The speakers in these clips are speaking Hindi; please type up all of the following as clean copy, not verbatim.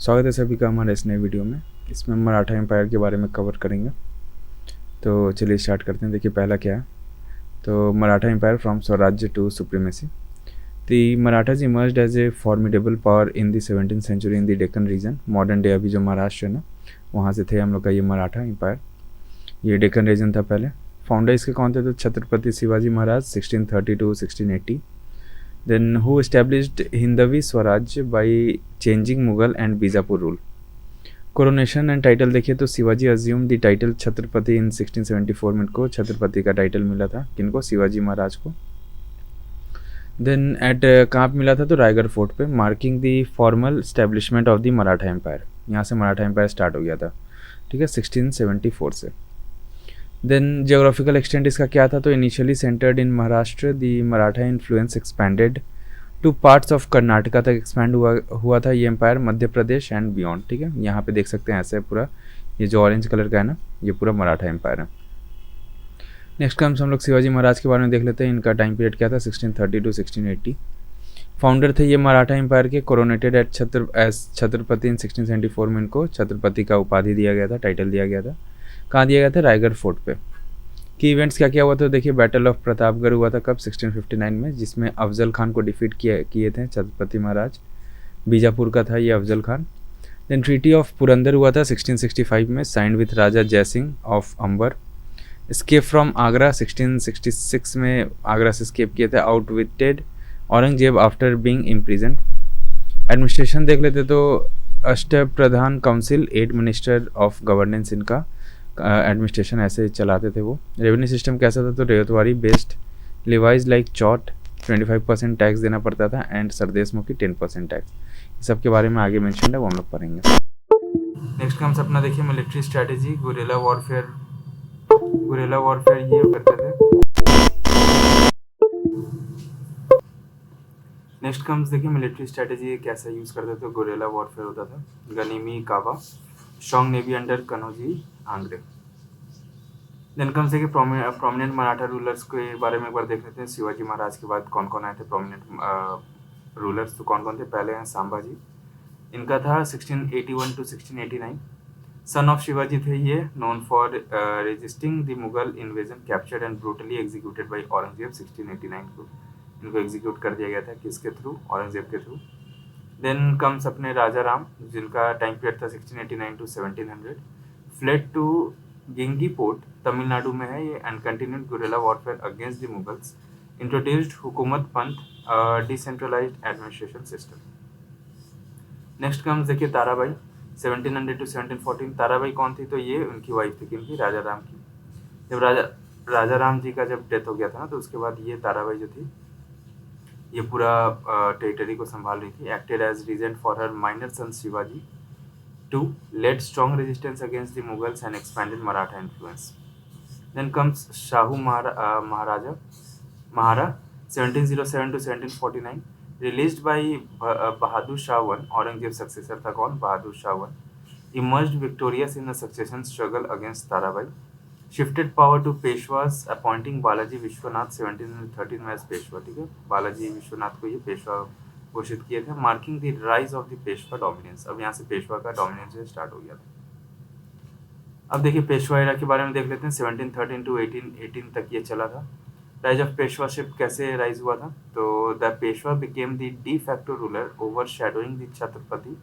स्वागत है सभी का हमारे इस नए वीडियो में। इसमें मराठा एम्पायर के बारे में कवर करेंगे। तो चलिए स्टार्ट करते हैं। देखिए पहला क्या है, तो Maratha empire from Swarajya to supremacy. The Marathas emerged as a formidable power in the 17th century in the Deccan region. Modern day अभी जो महाराष्ट्र है ना, वहाँ से थे हम लोग का ये मराठा एम्पायर। ये डेक्कन रीजन था पहले। फाउंडर इसके कौन थे, तो Chhatrapati Shivaji Maharaj 1630 to 1680। then who established Hindavi Swaraj by changing Mughal and Bijapur rule। Coronation and title देखिए तो Shivaji assume the title Chhatrapati in 1674 में इनको छत्रपति का टाइटल मिला था, किनको, शिवाजी महाराज को। देन एट कहाँ पे मिला था, तो रायगढ़ फोर्ट पे, marking the formal establishment of the Maratha empire. यहाँ से मराठा एम्पायर स्टार्ट हो गया था, ठीक है, 1674 से। देन जियोग्राफिकल एक्सटेंट इसका क्या था, तो initially centred in Maharashtra, the Maratha influence expanded to parts of Karnataka तक एक्सपैंड हुआ था ये empire, Madhya Pradesh and beyond, ठीक है। यहाँ पे देख सकते हैं ऐसे पूरा ये जो ऑरेंज कलर का है ना, ये पूरा मराठा एम्पायर है। नेक्स्ट कम्स हम लोग शिवाजी महाराज के बारे में देख लेते हैं। इनका टाइम पीरियड क्या था, 1630 to 1680। फाउंडर थे ये मराठा एम्पायर के। कोरोनेटेड एट छत्रपति इन 1674 में इनको छत्रपति का उपाधि दिया गया था, टाइटल दिया गया था। कहाँ दिया गया था, रायगढ़ फोर्ट पे। की इवेंट्स क्या क्या हुआ था, देखिए बैटल ऑफ प्रतापगढ़ हुआ था कब, 1659 में, जिसमें अफजल खान को डिफीट किए थे छत्रपति महाराज। बीजापुर का था ये Afzal Khan. Then treaty of Purandar हुआ था 1665 में, signed with Raja Jaisingh of Amber. Escape from Agra 1666 में आगरा से स्केप किए थे, outwitted Aurangzeb after being imprison. Administration देख लेते तो Ashtapradhan council, 8 minister of governance इनका एडमिनिस्ट्रेशन ऐसे चलाते थे वो। रेवेन्यू सिस्टम कैसा था, तो ryotwari based, levies like chauth, 25% tax देना पड़ता था, एंड सरदेशमुखी 10% टैक्स। इस सब के बारे में आगे मेंशन है, वो हम लोग पढ़ेंगे। नेक्स्ट कम्स अपना देखिए military strategy, guerrilla warfare. Guerrilla warfare ये करते थे। नेक्स्ट कम्स देखिए मिलिट्री स्ट्रैटेजी कैसा यूज करते थे, गुरिल्ला वॉरफेयर होता था। Ganimi Kava, strong navy under Kanhoji Angre. Then comes देखिए प्रोमिनेंट मराठा रूलर्स के बारे में एक बार देख लेते हैं। शिवाजी महाराज के बाद कौन कौन आए थे प्रोमिनेंट रूलर्स, तो कौन कौन थे। पहले हैं संभाजी, इनका था 1681 to 1689। सन ऑफ शिवाजी थे ये, known for resisting the Mughal invasion, captured and brutally executed by Aurangzeb 1689 को। इनको एग्जीक्यूट कर दिया गया था, किसके थ्रू, औरंगजेब के थ्रू। देन कम्स अपने राजा राम, जिनका टाइम पीरियड था 1689 to 1700। फ्लेड टू गिंगी पोर्ट, तमिलनाडु में है ये, and continued guerrilla warfare against the Mughals. Introduced हुकूमत पंथ, decentralised administration system. Next comes देखिए ताराबाई, 1700 to 1714। ताराबाई कौन थी, तो ये उनकी वाइफ थी, किनकी, राजा राम की। जब राजा राम जी का जब डेथ हो गया था ना, तो उसके बाद ये ताराबाई जो थी ये पूरा टेरिटरी को संभाल रही थी। Acted as regent for her minor son Shivaji to led strong resistance against the Mughals and expanded Maratha influence. Then comes Shahu Maharaj 1707 to 1749। Released by Bahadur Shah one, Aurangzeb successor था कौन, Bahadur Shah one. Emerged victorious in the succession struggle against Tarabai. Shifted power to Peshwas, appointing Balaji Vishwanath 1713 में एज पेशवा, ठीक है। बालाजी विश्वनाथ को ये पेशवा घोषित किए थे, marking the rise of the Peshwa dominance. अब यहाँ से पेशवा का डोमिनेंस जो स्टार्ट हो गया था। अब देखिए पेशवा एरा के बारे में देख लेते हैं। 1713 to 1818 तक ये चला था। राइज ऑफ पेशवाशिप कैसे राइज हुआ था, तो the Peshwa became the de facto ruler over shadowing the Chhatrapati.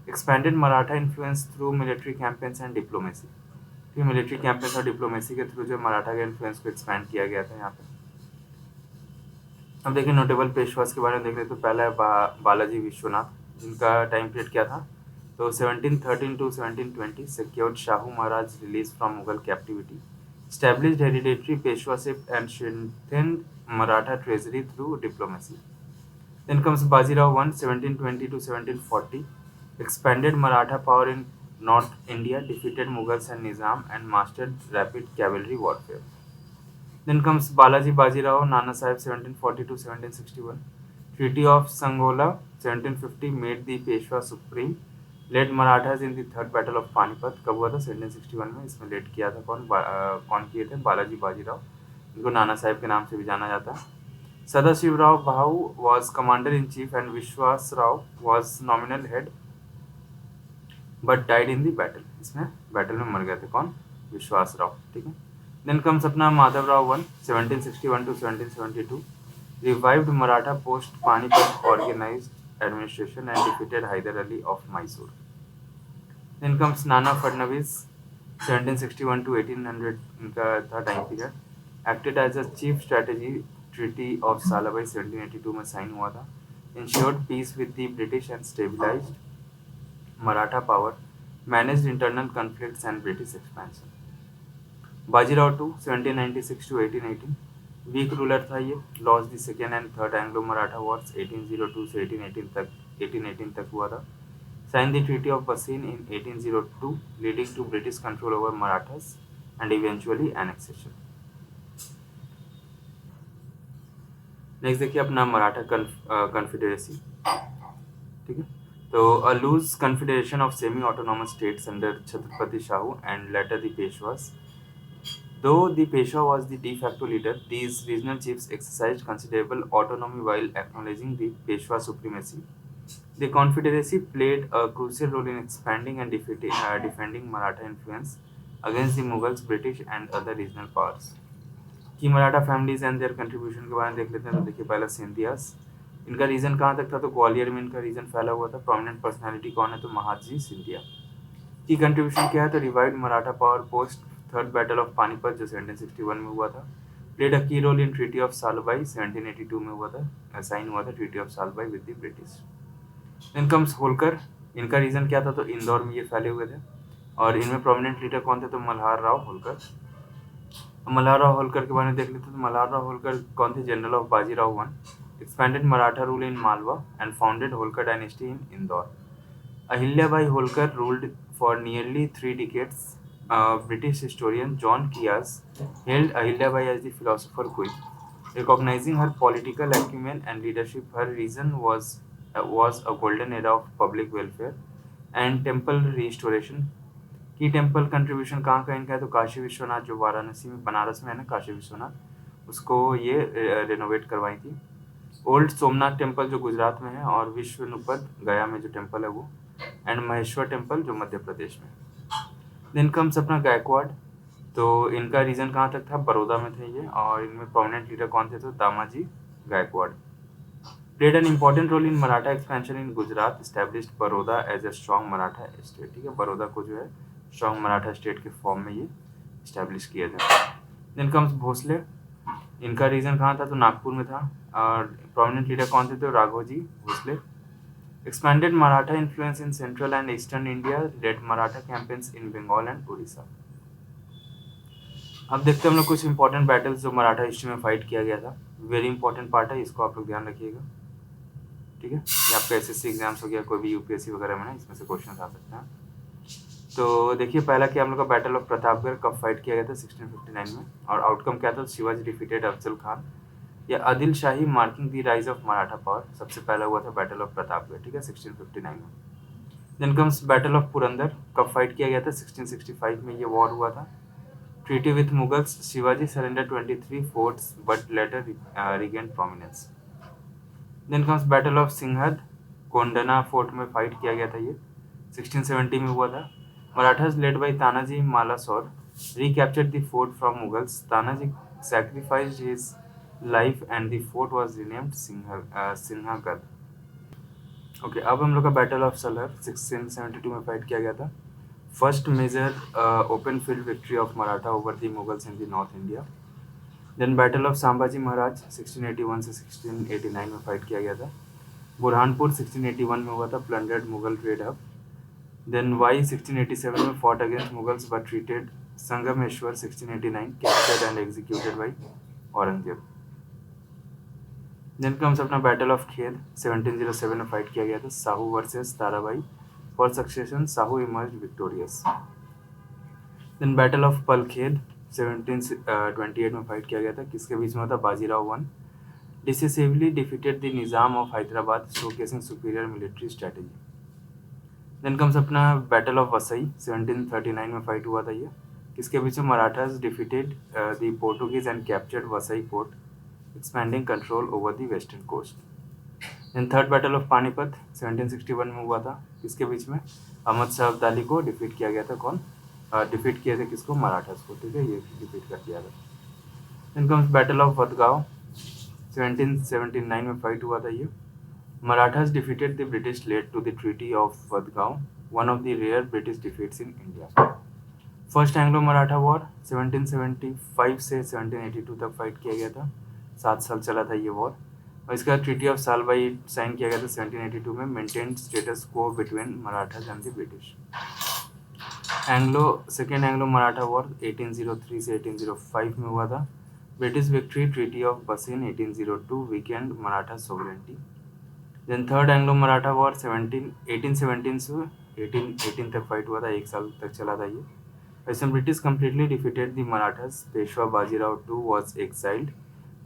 Expanded Maratha influence through military campaigns and diplomacy. Military campaigns और डिप्लोमेसी के थ्रू जो मराठा के इन्फ्लुएंस को एक्सपैंड किया गया था यहाँ पे। अब देखिए नोटेबल पेशवास के बारे में देख रहे तो पहला है बालाजी विश्वनाथ, जिनका टाइम पीरियड क्या था, तो 1713 to 1720। Secured Shahu Maharaj release from Mughal captivity, established hereditary पेशवाशिप and strengthened Maratha treasury through diplomacy. Then comes Bajirao I, 1720 to 1740, expanded Maratha power in North India, defeated Mughals and Nizam, and mastered rapid cavalry warfare. Then comes Balaji Bajirao Nana Sahib, 1740 to 1761. Treaty of Sangola 1750 made the Peshwa supreme. Led Marathas in the third battle of Panipat, कब हुआ था, 1761 में। इसमें लेड किया था कौन किए थे, बालाजी बाजीराव, इनको नाना साहेब के नाम से भी जाना जाता है। Sadashivrao Bhau was commander in chief and Vishwas Rao was nominal head. But died in the battle, इसमें बैटल में मर गए थे कौन, विश्वास राव, ठीक है। देन कम्स अपना Madhav Rao one 1761 to 1772, revived Maratha post Panipat, organized administration and defeated Hyder Ali of Mysore. Then comes Nana Fadnavis 1761 to 1800 इनका था time period, acted as a chief strategy, treaty of Salabai 1782 में साइन हुआ था, ensured peace with the British and stabilized Maratha power, managed internal conflicts and British expansion. Bajirao two 1796 to 1818, weak ruler था ये, lost the second and third Anglo Maratha wars 1802 से 1818 तक हुआ था, sign the treaty of Bassein in 1802, leading to British control over Marathas and eventually annexation. Next देखिए अपना मराठा कन्फेडरेसी, ठीक है। तो a loose confederation of semi autonomous states under Chhatrapati Shahu and later the Peshwas. Though the Peshwa was the de facto leader, these regional chiefs exercised considerable autonomy while acknowledging the Peshwa supremacy. The confederacy played a crucial role in expanding and defending Maratha influence against the Mughals, British and other regional powers. की Maratha families and there contribution के बारे में देख लेते हैं। तो देखिए पहला सिंधियास, इनका रीजन कहाँ तक था, तो ग्वालियर में इनका रीजन फैला हुआ था। प्रोमिनेंट पर्सनालिटी कौन है, तो महादजी सिंधिया। की कंट्रीब्यूशन क्या है, तो revived Maratha power post third battle of Panipat जो 1761 में हुआ था, played a key role in treaty of Salbai 1782 में हुआ था, साइन हुआ था treaty of Salbai with the British. Then comes Holkar, इनका रीजन क्या था, तो इंदौर में ये फैले हुए थे और इनमें प्रोमिनेंट लीडर कौन थे, तो मल्हार राव होलकर। मल्हार राव होलकर के बारे में देख लेते हैं। तो मल्हार राव होलकर कौन थे, general of Bajirao one, expanded Maratha rule in Malwa and founded Holkar dynasty in Indore. Ahilyabai Holkar ruled for nearly 3 decades. British historian John Keyes hailed Ahilyabai as the philosopher queen. Recognizing her political acumen and leadership, her reason was a golden era of public welfare and temple restoration. की टेम्पल कंट्रीब्यूशन कहाँ का इनका है, तो काशी विश्वनाथ जो वाराणसी में, बनारस में है ना काशी विश्वनाथ, उसको ये रेनोवेट करवाई थी। ओल्ड सोमनाथ टेम्पल जो गुजरात में है और विश्वनुपद गया में जो टेम्पल है वो, एंड महेश्वर टेम्पल जो मध्य प्रदेश में। देन कम्स अपना गायकवाड़, तो इनका रीजन कहाँ तक था, बड़ौदा में थे ये और इनमें प्रोमिनेंट लीडर कौन थे, तो Damaji Gaikwad. Played an important role in Maratha expansion in Gujarat, established Baroda as a strong Maratha state, ठीक है। बड़ौदा को जो है स्ट्रॉन्ग मराठा स्टेट के फॉर्म में ये इस्टेब्लिश किया था। देन कम्स भोसले, इनका रीजन कहाँ था, तो नागपुर में था और प्रोमिनेंट लीडर कौन थे, तो Raghoji Bhosle. Expanded Maratha influence in central and eastern India, led Maratha campaigns in Bengal and Odisha. अब देखते हैं हम लोग कुछ इंपॉर्टेंट बैटल्स जो मराठा हिस्ट्री में फाइट किया गया था। वेरी इंपॉर्टेंट पार्ट है, इसको आप लोग ध्यान रखिएगा, ठीक है। ये आपका एसएससी एग्जाम्स हो गया, कोई भी यूपीएससी वगैरह में ना, इसमें से क्वेश्चन आ सकते हैं। तो देखिए पहला क्या हम लोग का बैटल ऑफ प्रतापगढ़ कब फाइट किया गया था, 1659 में, और आउटकम क्या था, शिवाजी डिफीटेड अफजल खान या Adil Shahi, marking the rise of Maratha power. सबसे पहला हुआ था बैटल ऑफ प्रतापगढ़, ठीक है, 1659 में। Then comes battle of Purandar, कब फाइट किया गया था, 1665 में ये वॉर हुआ था। Treaty with Mughals, Shivaji surrender 23 forts but later regain prominence. Then comes battle of Sinhagad, Kondana fort में फाइट किया गया था, ये 1670 में हुआ था। Marathas led by Tanaji Malusare recaptured the fort from Mughals. Tanaji sacrificed his life and the fort was renamed Sinhagad. Okay, अब हम लोग का बैटल ऑफ सलहर 1672 में फाइट किया गया था। First major open field victory of Maratha over the Mughals in the north India. Then battle of Sambhaji Maharaj 1681 से 1689 में फाइट किया गया था। बुरहानपुर 1681 में हुआ था, plundered Mughal trade hub. Then Wai 1687 में fought against Mughals but treated Sangameshwar 1689, captured and executed by Aurangzeb. Then comes अपना बैटल ऑफ खेद 1707 में फाइट किया गया था, Shahu versus Tarabai. For succession Shahu emerge victorious. Then battle of Palkhed 1728 में फाइट किया गया था, किसके बीच में था, Bajirao one decisively defeated the Nizam of Hyderabad, showcasing superior military strategy. Then comes अपना बैटल ऑफ वसई 1739 में फाइट हुआ था, ये किसके बीच में, Marathas defeated the Portuguese and captured Vasai port, expanding control over the western coast. Then third battle of Panipat 1761 में हुआ था, किसके बीच में? अहमद शाह अब्दाली को डिफीट किया गया था। कौन डिफीट किए थे? किसको? मराठास को, ठीक है, ये डिफीट कर दिया था। Then comes battle of Vadgaon 1779 में फाइट हुआ था ये। Marathas defeated the British led to the treaty of Vadgaon, one of the rare British defeats in India. First Anglo Maratha war 1775 से 1782 तक फाइट किया गया था, 7 साल चला था ये वॉर। और इसका ट्रीटी ऑफ सालबाई साइन किया गया था 1782 में, maintained status quo between Marathas and the British. Second Anglo Maratha war 1803 से 1805 में हुआ था। British victory treaty of Bassein 1802 weakened Maratha sovereignty. Then third Anglo Maratha war 1817 से 1818 तक फाइट हुआ था, 1 साल तक चला था ये। When British completely defeated the Marathas, Peshwa Bajirao II was exiled,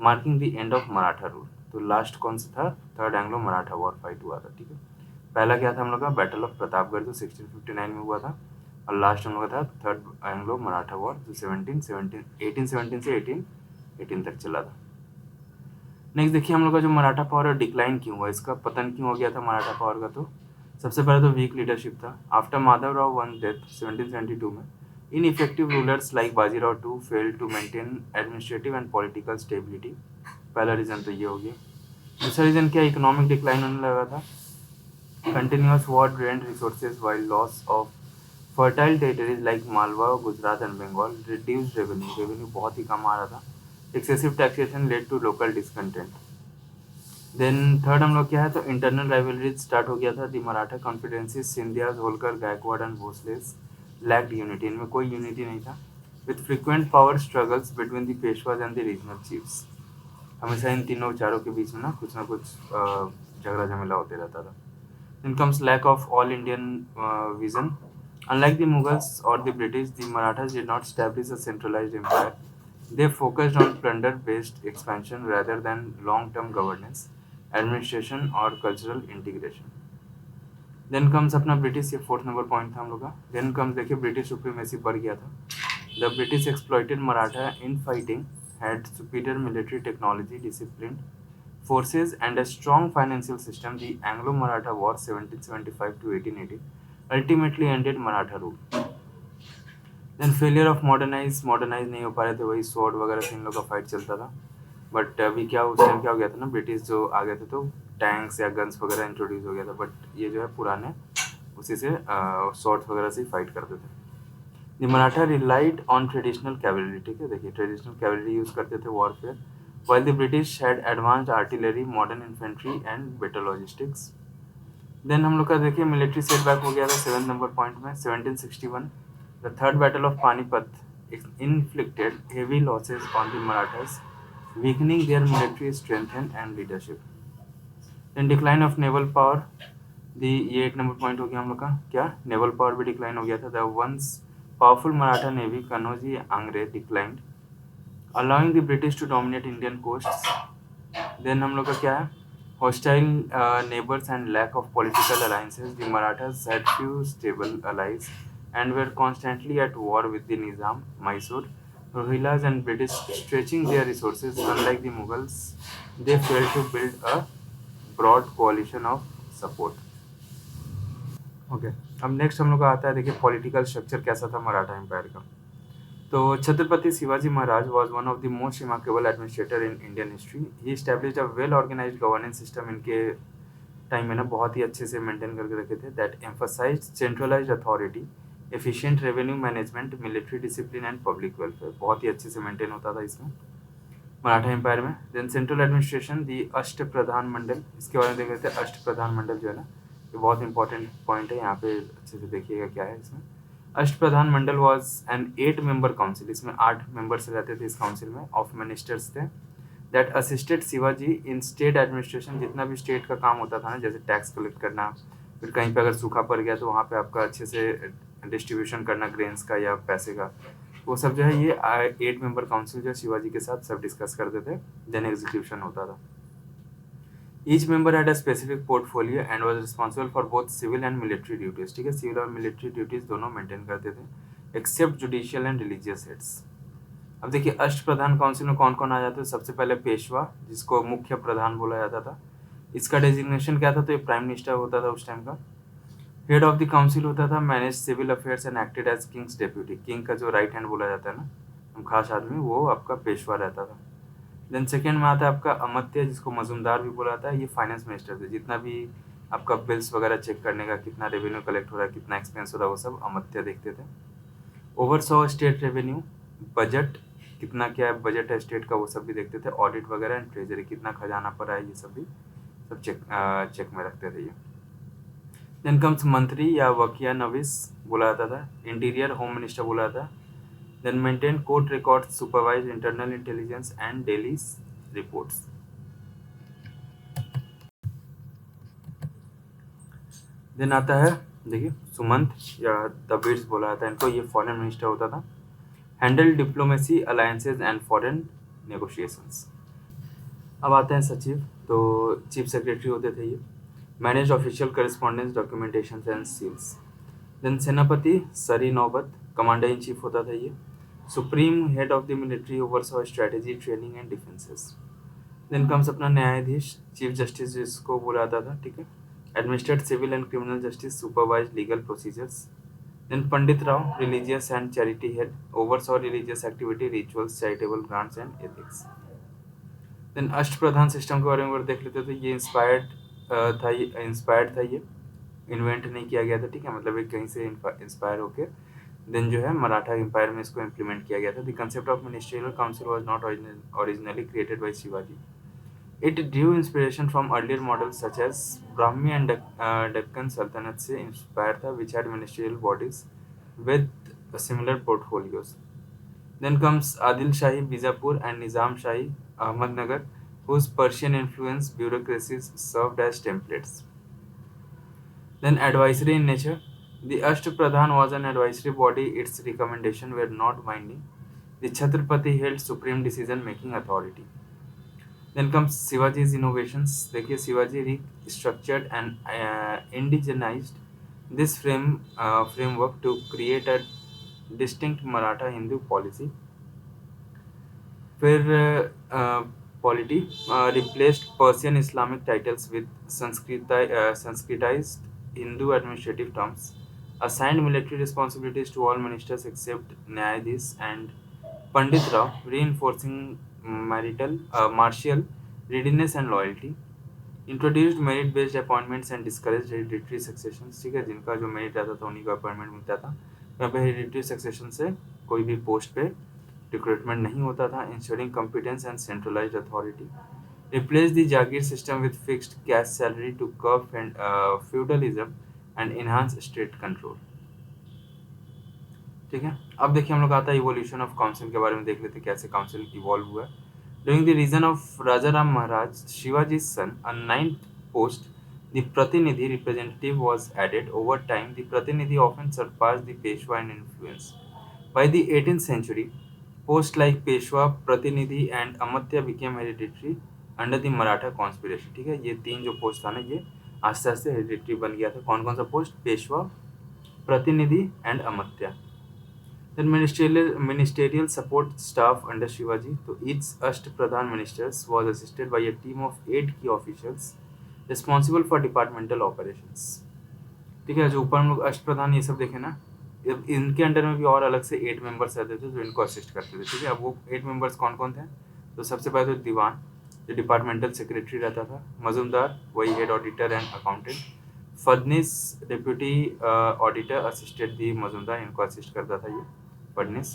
marking the end of Maratha rule। तो लास्ट कौन सा था? Third Anglo Maratha war fight हुआ था, ठीक है। पहला क्या था हम लोग का? बैटल ऑफ प्रतापगढ़ जो 1659 में हुआ था, और लास्ट हम लोग का था थर्ड एंग्लो मराठा वॉर जो 1817 से 1818 तक चला था। नेक्स्ट देखिए हम लोग का जो मराठा पावर डिक्लाइन क्यों हुआ, इसका पतन क्यों हो गया था मराठा पावर का? तो सबसे पहले तो वीक लीडरशिप था। आफ्टर माधवराव वन डेथ 1772 में, ineffective rulers like Bajirao II failed to maintain administrative and political stability। पहला रीजन तो ये हो गया। दूसरा रीजन क्या? इकोनॉमिक डिक्लाइन होने लगा था। Continuous war drained resources while loss of fertile territories like Malwa, Gujarat and Bengal reduced revenue बहुत ही कम आ रहा था। Excessive taxation led to local discontent. Then third हम लोग क्या है? तो इंटरनल राइवलरीज स्टार्ट हो गया था। The Maratha confederacies Scindias, Holkar, Gaekwad and Bhonsles lacked unity, इनमें कोई यूनिटी नहीं था। With frequent power struggles between the Peshwas and the regional chiefs, हमेशा इन तीनों चारों के बीच में ना कुछ झगड़ा झमेला होते रहता था। Then comes lack of all Indian vision. Unlike the Mughals or the British, the Marathas did not establish a centralized empire. They focused on plunder-based expansion rather than long-term governance, administration or cultural integration. Then comes अपना ब्रिटिश, ये 4th नंबर पॉइंट था हम लोग का। देन कम्स देखिए ब्रिटिश सुप्रीमेसी बढ़ गया था। The British exploited Maratha infighting, had superior military technology, discipline forces and a strong financial system. The Anglo-Maratha War 1775 to 1880 ultimately ended Maratha rule. Then failure of modernize नहीं हो पा रहे थे, वही स्वॉर्ड वगैरह से इन लोग का फाइट चलता था। बट अभी क्या उस टाइम क्या हो गया था ना, ब्रिटिश जो आ गए थे तो टैंक्स या गन्स वगैरह इंट्रोड्यूस हो गया था, बट ये जो है पुराने उसी से स्वॉर्ड्स वगैरह से फाइट करते थे। The Maratha relied on traditional cavalry, ठीक है, देखिए ट्रेडिशनल कैवलरी यूज़ करते थे warfare, while the British had advanced artillery, modern infantry and better logistics. Then हम लोग का देखिए मिलिट्री सेटबैक हो गया था 7th नंबर पॉइंट में 1761। The third battle of Panipat inflicted heavy losses on the Marathas, weakening their military strength and leadership. Then decline of naval power, ये 8 नंबर पॉइंट हो गया हम लोग का, क्या नेवल पावर भी डिक्लाइन हो गया था। The once powerful Maratha navy Kanhoji Angre declined, allowing the British to dominate Indian coasts. Then हम लोग का क्या है? Hostile neighbors and lack of political alliances. The Marathas had few stable allies and were constantly at war with the Nizam, Mysore, Rohillas and British, stretching their resources. Unlike the Mughals, they failed to build a broad coalition of support. Okay, अब नेक्स्ट हम लोग का आता है देखिए पॉलिटिकल स्ट्रक्चर कैसा था मराठा एम्पायर का। तो Chhatrapati Shivaji Maharaj was one of the most remarkable administrator in Indian history. He established a well organized governance system, इनके टाइम में ना बहुत ही अच्छे से मेंटेन करके रखे थे। That emphasized centralized authority, efficient revenue management, military discipline and public welfare, बहुत ही अच्छे से मेंटेन होता था इसमें मराठा एम्पायर में। देन सेंट्रल एडमिनिस्ट्रेशन, दी अष्ट प्रधान मंडल, इसके बारे में देख रहे थे। अष्ट प्रधान मंडल जो है ना, ये बहुत इंपॉर्टेंट पॉइंट है, यहाँ पे अच्छे से देखिएगा क्या है इसमें। अष्ट प्रधान मंडल वॉज एन 8 मेंबर काउंसिल, इसमें 8 मेंबर्स रहते थे इस काउंसिल में, ऑफ मिनिस्टर्स थे। That assisted Shivaji in state administration, जितना भी स्टेट का काम होता था ना, जैसे टैक्स कलेक्ट करना, फिर कहीं पे अगर सूखा पड़ गया तो वहाँ पे आपका अच्छे से डिस्ट्रीब्यूशन करना ग्रेन्स का या पैसे का, वो सब जो है ये 8 मेंबर काउंसिल जो शिवाजी के साथ सब डिस्कस करते थे, देन एग्जीक्यूशन होता था। Each member had a specific portfolio and was responsible for both civil and military duties, ठीक है, सिविल और मिलिट्री ड्यूटीज दोनों मेंटेन करते थे, except judicial and religious heads. अब देखिए अष्ट प्रधान काउंसिल में कौन कौन आ जाते हैं? सबसे पहले पेशवा, जिसको मुख्य प्रधान बोला जाता था। इसका डेजिग्नेशन क्या था, तो ये प्राइम मिनिस्टर होता था उस टाइम का। हेड ऑफ द काउंसिल होता था, manage civil affairs and acted as king's deputy. King का जो राइट हैंड बोला जाता है ना, हम खास आदमी, वो आपका पेशवा रहता था। देन सेकेंड में आता है आपका अमात्य, जिसको मजूमदार भी बोला जाता है। ये फाइनेंस मिनिस्टर थे, जितना भी आपका बिल्स वगैरह चेक करने का, कितना रेवेन्यू कलेक्ट हो रहा है, कितना एक्सपेंस हो रहा है, वो सब अमात्य देखते थे। ओवरसॉ स्टेट रेवेन्यू, बजट, कितना क्या है बजट है स्टेट का, वो सब भी देखते थे। ऑडिट वगैरह एंड ट्रेजरी, कितना खजाना पड़ा है, ये सब भी सब चेक में रखते थे ये। देन कम्स मंत्री या वकिया नविस बोला जाता था। इंटीरियर होम मिनिस्टर बोला जाता है। Then maintain court records, supervise internal intelligence and daily reports. Then आता है, देखिए, सुमंत या द बिट्स बोला जाता है इनको, ये फॉरेन मिनिस्टर होता था। Handle diplomacy, alliances and foreign negotiations. अब आते हैं सचिव, तो चीफ सेक्रेटरी होते थे ये। Manage official correspondence, documentation and seals. Then Senapati, Sari Naubat, commander in chief होता था ये। Supreme head of the military, oversaw strategy, training and defences. Then comes अपना न्यायाधीश, चीफ जस्टिस जिसको बोला जाता था, ठीक है। Administrate civil and criminal justice, supervise legal procedures. Then Pandit Rao, religious and charity head, oversaw religious activity, rituals, charitable grants and ethics. Then Ashta Pradhan system के बारे में अगर देख लेते तो ये इंस्पायर्ड था ये, इन्वेंट नहीं किया गया था, ठीक है, मतलब ये कहीं से इंस्पायर होके देन जो है मराठा एम्पायर में इसको इम्प्लीमेंट किया गया था। The concept of ministerial council was not originally created by Shivaji. It drew inspiration from earlier models such as Brahmi and Deccan सल्तनत से इंस्पायर था, which had ministerial bodies with similar portfolios. Then comes Adil Shahi Bijapur and Nizam Shahi Ahmednagar, whose Persian influence bureaucracies served as templates. Then advisory in nature. The Ashtapradhan was an advisory body. Its recommendations were not binding. The Chhatrapati held supreme decision-making authority. Then comes Shivaji's innovations. देखिए Shivaji restructured and indigenized this framework to create a distinct Maratha Hindu policy. फिर polity replaced Persian Islamic titles with Sanskritised Hindu administrative terms, assigned military responsibilities to all ministers except Nyayadhish and Pandit Rao, reinforcing martial readiness and loyalty, introduced merit based appointments and discouraged hereditary successions। ठीक है, जिनका जो मेरिट रहता था उन्हीं को अपॉइंटमेंट मिलता था। यहाँ पे हेरिडिटरी सक्सेशन से कोई भी पोस्ट पे रिक्रूटमेंट नहीं होता था। Ensuring competence and centralised authority, replace the jagir system with fixed cash salary to curb feudalism and enhance state control. ठीक है, अब देखिए हम लोग आता है इवोल्यूशन ऑफ काउंसिल के बारे में, देख लेते कैसे काउंसिल इवॉल्व हुआ है। During the reign of Rajaram Maharaj, Shivaji's son, a ninth post, the Pratinidhi representative, was added. Over time, the Pratinidhi often surpassed the Peshwa in influence. By the 18th century, posts like Peshwa, Pratinidhi, and Amatya became hereditary under the Maratha conspiracy। ठीक है, ये तीन जो पोस्ट था ना, ये आस्ते आस्ते हेरिडिटरी बन गया था। कौन कौन सा पोस्ट? पेशवा, प्रतिनिधि and Amatya. Then ministerial support staff under Shivaji, तो each Ashtapradhan ministers was assisted by a team of 8 key officials responsible for departmental operations। ठीक है, जो ऊपर हम लोग अष्टप्रधान ये सब देखे ना, इनके अंडर में भी और अलग से 8 मेंबर्स रहते थे जो इनको असिस्ट करते थे। ठीक है, अब वो 8 मेंबर्स कौन कौन थे? तो सबसे पहले तो दीवान, जो डिपार्टमेंटल सेक्रेटरी रहता था। मजूमदार, वही head auditor and accountant. Phadnis, deputy auditor, assisted the Majumdar, इनको असिस्ट करता था ये फडनिस।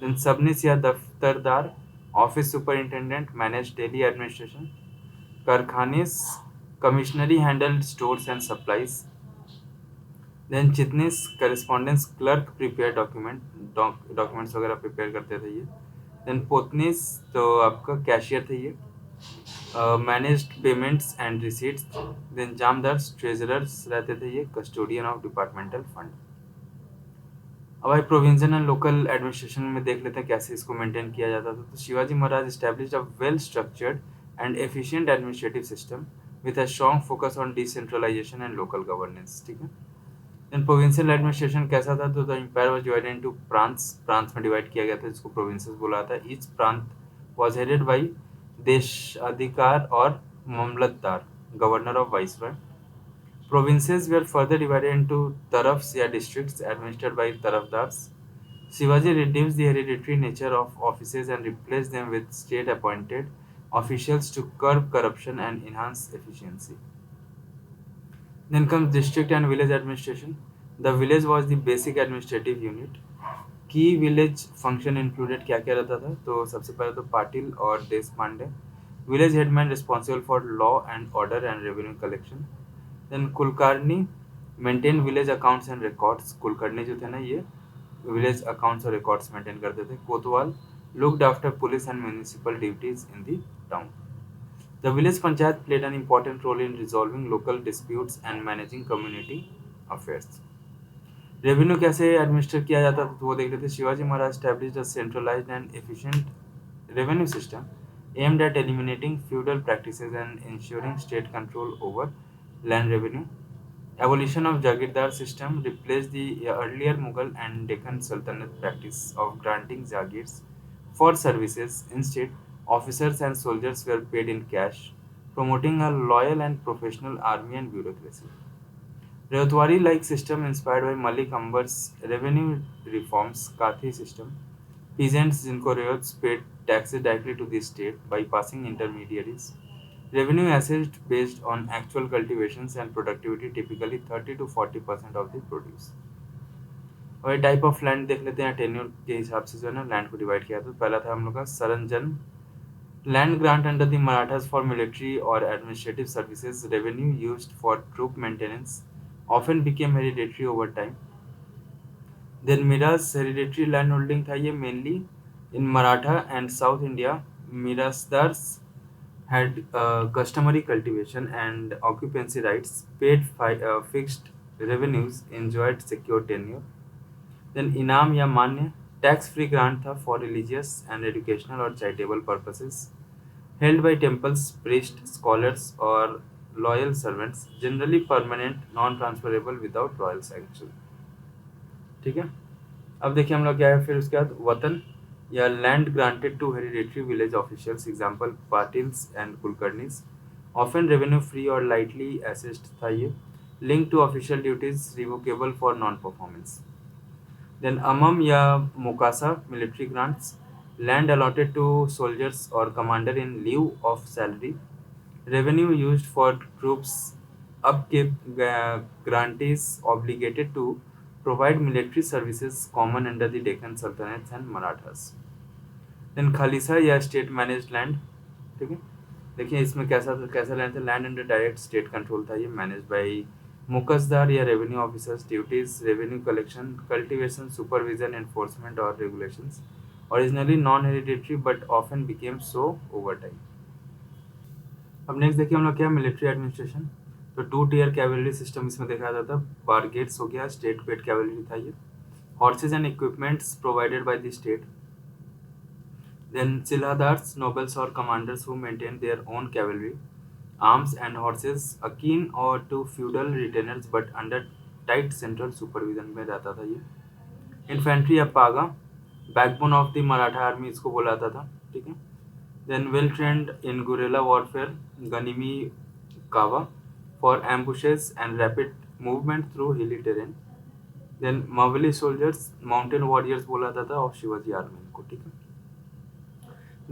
देन सबनिस या Daftardar, office superintendent, manage daily administration. Karkhanis, commissary, handle stores and supplies. Then Chitnis, correspondence clerk, prepare documents वगैरह प्रिपेयर करते थे ये। देन पोतनिस, तो आपका कैशियर थे ये। Managed payments and receipts. Then Jamdars, treasurers रहते थे ये, कस्टोडियन ऑफ डिपार्टमेंटल फंड। अब भाई प्रोविंशियल एंड लोकल एडमिनिस्ट्रेशन में देख लेते हैं कैसे इसको मेंटेन किया जाता था। तो Shivaji Maharaj established a well structured and efficient administrative system with a strong focus on decentralisation and local governance. ठीक है, देन प्रोविंशियल एडमिनिस्ट्रेशन कैसा था? तो the empire was divided into prants, प्रांत में डिवाइड किया गया था, जिसको प्रोविंसेस बोला था। ईच प्रांत वाज हेडेड बाय देशाधिकार और मामलतदार। governor of viceroy. Provinces were further divided into tarafs या districts administered by tarafdars. Shivaji reduced the hereditary nature of offices and replaced them with state-appointed officials to curb corruption and enhance efficiency. Then comes district and village administration. The village was the basic administrative unit. की विलेज फंक्शन इंक्लूडेड क्या क्या रहता था, तो सबसे पहले तो पाटिल और Deshpande, village headman responsible for law and order and revenue collection. Then Kulkarni maintain village accounts and records. Kulkarni जो थे ना, ये विलेज अकाउंट्स और रिकॉर्ड्स मेंटेन करते थे. Kotwal looked after police and municipal duties in the town. The village panchayat played an important role in resolving local disputes and managing community affairs. Revenue कैसे एडमिनिस्टर किया जाता था तो वो देख रहे थे. Shivaji Maharaj established a centralized and efficient revenue system aimed at eliminating feudal practices and ensuring state control over land revenue. Abolition of Jagirdar system replaced the earlier Mughal and Deccan Sultanate practice of granting Jagirs for services. Instead, officers and soldiers were paid in cash, promoting a loyal and professional army and bureaucracy. Rewatwari-like system inspired by Malik Ambar's revenue reforms, Kathi system. Peasants जिनको rewats paid taxes directly to the state by passing intermediaries. Revenue assessed based on actual cultivations and productivity, typically 30 to 40% of the produce. और टाइप ऑफ लैंड देख लेते हैं. टेन्योर के हिसाब से जो है ना लैंड को डिवाइड किया. तो पहला था हम लोग का सरंजन land grant under the Marathas for military or administrative services. Revenue used for troop maintenance often became hereditary over time. Then Mira's hereditary land holding था ये mainly in Maratha and South India. Mirasdars had customary cultivation and occupancy rights, paid fixed revenues, enjoyed secure tenure. Then Inam या मान्य tax-free grant था for religious and educational or charitable purposes, held by temples, priests, scholars or loyal servants, generally permanent, non-transferable without royal sanction. ठीक है. अब देखिए हम लोग क्या है फिर उसके बाद वतन या land granted to hereditary village officials. Example Patils and Kulkarnis. Often revenue free और लाइटली असेस्ड था ये. Link to official duties, revocable for non performance. Then Amam ya Mukasa military grants, land allotted to soldiers or commander in lieu of salary, revenue used for troops upkeep, grantees obligated to provide military services common under the Deccan Sultanates and Marathas. Then Khalisa या state managed land. ठीक है. देखिए इसमें कैसा कैसा लैंड था. Land under direct state control था ये, मैनेज बाई मुकसदार या revenue officers. Duties revenue collection, cultivation, supervision, enforcement और regulations. Originally non hereditary but often became so over time. अब नेक्स्ट देखिए हम लोग क्या मिलिट्री एडमिनिस्ट्रेशन. तो 2 टियर कैवलरी सिस्टम इसमें देखा जाता है. बारगेट्स हो गया, स्टेट पेड कैवलरी था ये. Horses and equipments provided by the state. Then Siladars, nobles or commanders who maintained their own cavalry, arms and horses, akin or to feudal retainers but under tight central supervision में रहता था ये. Infantry या पागा, backbone of the Maratha army इसको बोला जाता था. ठीक है. Then well trained in guerrilla warfare, Ganimi Kawa for ambushes and rapid movement through hilly terrain. Then Mawali soldiers, mountain warriors बोला जाता था of Shivaji army को. ठीक है.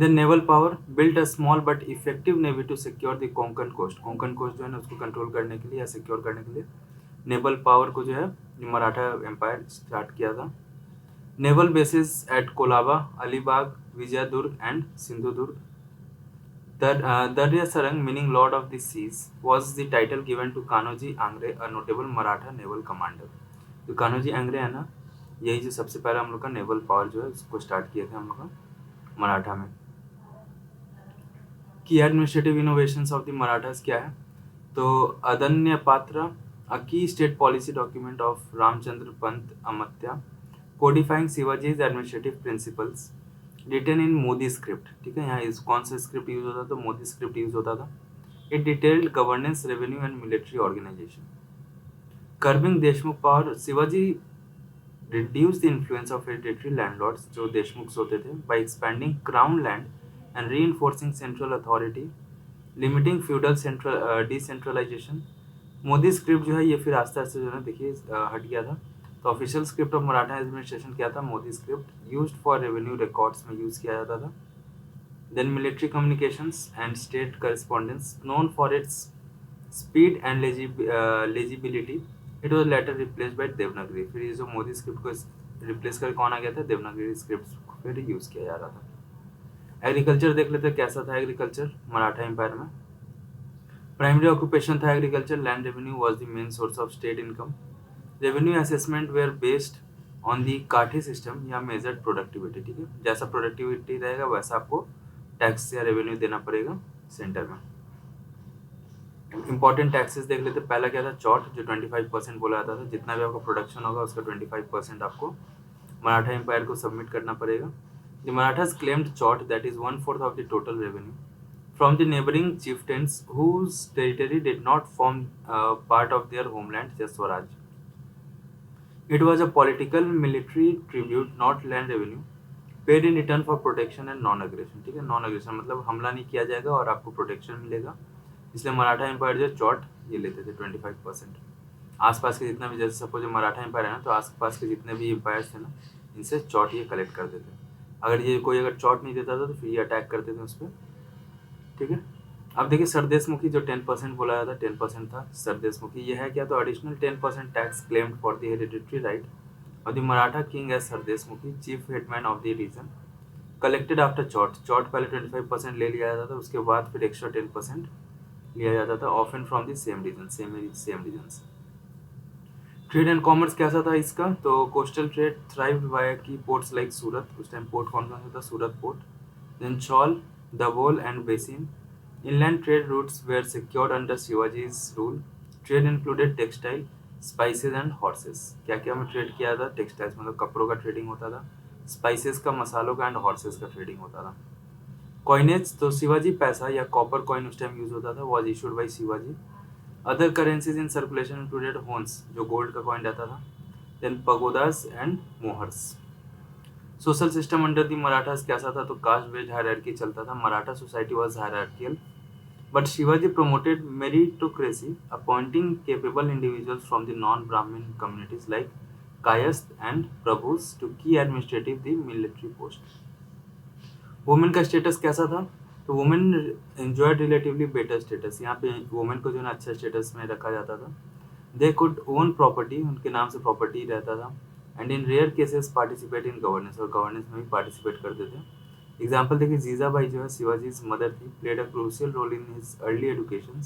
Then naval power, built a small but effective navy to secure the Konkan coast. Konkan coast जो है ना उसको कंट्रोल करने के लिए या सिक्योर करने के लिए नेवल पावर को जो है मराठा एम्पायर स्टार्ट किया था. Naval bases at Colaba, Alibag, Vijaydurg and Sindhudurg. Darya Sarang, meaning Lord of the Seas, was the title given to Kanoji Angre, a notable Maratha naval commander. तो कान्होजी आंग्रे है ना, यही जो सबसे पहला हम लोग का नेवल पावर जो है उसको स्टार्ट किया था हम लोग का मराठा में. की administrative innovations of the Marathas क्या है. तो Adnyapatra, a key state policy document of Ramchandra Pant Amatya, codifying Shivaji's administrative principles, written in Modi script. ठीक है. यहाँ इस कौन सा स्क्रिप्ट यूज होता था, तो मोदी स्क्रिप्ट यूज होता था. It detailed governance, revenue and military organisation. Curbing Deshmukh power, Shivaji reduced the influence of hereditary landlords जो देशमुख होते थे by expanding crown land and reinforcing central authority. Limiting feudal decentralisation. Modi script जो है ये फिर आस्ते आस्ते जो है देखिए हट गया था। तो official script of Maratha administration क्या था, Modi script, used for revenue records में यूज किया जाता था। Then military communications and state correspondence, known for its speed and legibility, it was later replace by Devanagari. फिर ये जो मोदी स्क्रिप्ट को रिप्लेस कर कौन आ गया था, देवनागरी स्क्रिप्ट को फिर यूज किया जा रहा था। एग्रीकल्चर देख लेते हैं कैसा था एग्रीकल्चर मराठा एम्पायर में। प्राइमरी ऑक्यूपेशन था agriculture, land revenue was the main source of state income. Revenue assessment were based on the Kathi system या मेजर्ड प्रोडक्टिविटी, ठीक है, जैसा प्रोडक्टिविटी रहेगा वैसा आपको टैक्स या रेवेन्यू देना पड़ेगा सेंटर में। इंपॉर्टेंट टैक्सेस देख लेते, पहला क्या था, चौट, जो 25% बोला जाता था, जितना भी आपका प्रोडक्शन होगा उसका 25% आपको मराठा एम्पायर को सबमिट करना पड़ेगा। The Marathas claimed chat, that is 1/4 of the total revenue from the neighboring chieftains whose territory did not form part of their homeland, Swaraj. It was a political military tribute, not land revenue, paid in return for protection and non-aggression, ठीक है, non-aggression मतलब हमला नहीं किया जाएगा और आपको प्रोटेक्शन मिलेगा, इसलिए मराठा एम्पायर जो चौट ये लेते थे 25%। आसपास के जितना भी, जैसे सपोज मराठा एम्पायर है ना, तो आसपास के जितने भी एम्पायर्स थे ना, इनसे चौट ये कलेक्ट करते थे। अगर ये कोई अगर चौट नहीं देता था तो फिर ये अटैक करते थे उस पर, ठीक है। अब देखिए सरदेशमुखी जो 10% बोला जाता, 10% था सरदेशमुखी, ये है क्या, तो additional 10% tax claimed for the hereditary right of the Maratha king as Sardeshmukhi, chief headman of the region, collected after Chauth. Chauth पहले 25% ले लिया जाता था, उसके बाद फिर एक्स्ट्रा 10% लिया जाता था, often from the same region, same region. Trade and commerce कैसा था इसका, तो coastal trade thrived via key ports like Surat, उस टाइम पोर्ट कौन सा था, Surat port, then Chaul, Dabhol and Bassein. Inland trade routes were secured under Shivaji's rule. Trade included textile, spices and horses. क्या क्या में ट्रेड किया था, टेक्सटाइल्स मतलब कपड़ों का ट्रेडिंग होता था, स्पाइसेस का, मसालों का एंड हॉर्सेस का ट्रेडिंग होता था। कॉइनेज, तो शिवाजी पैसा या कॉपर कॉइन उस टाइम यूज होता था, was issued by Shivaji. Other currencies in circulation included hons, जो गोल्ड का कॉइन रहता था, then pagodas and mohurs. Social system under the Marathas कैसा था, तो कास्ट बेस्ड हायरार्की चलता था, Maratha society was hierarchical, but Shivaji promoted meritocracy, appointing capable individuals from the non-Brahmin communities like Kayast and Prabhus to key administrative the military post. Women का स्टेटस कैसा था, तो women enjoyed relatively better status, यहाँ पे वुमेन को जो है अच्छा स्टेटस में रखा जाता था। दे कुड ओन प्रॉपर्टी, उनके नाम से प्रॉपर्टी रहता था, and in rare cases participate in governance, और गवर्नेंस में भी पार्टिसिपेट करते थे। एग्जाम्पल देखिए, जीजाबाई जो है शिवाजी मदर थी, played a crucial role in his early education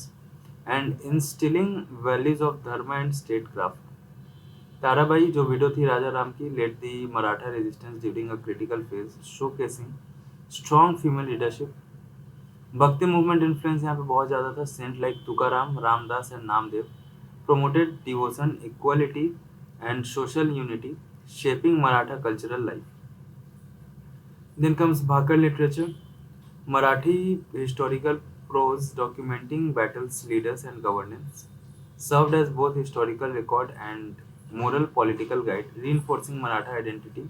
and instilling values of dharma and statecraft. Tarabai जो विडो थी राजा राम की, led the Maratha resistance during a critical phase, showcasing strong female leadership. Bhakti movement influence यहाँ पे बहुत ज़्यादा था, saint like Tukaram, Ramdas and Namdev promoted devotion, equality and social unity, shaping Maratha cultural life. Then comes Bhakar literature, Marathi historical prose documenting battles, leaders and governance, served as both historical record and moral political guide, reinforcing Maratha identity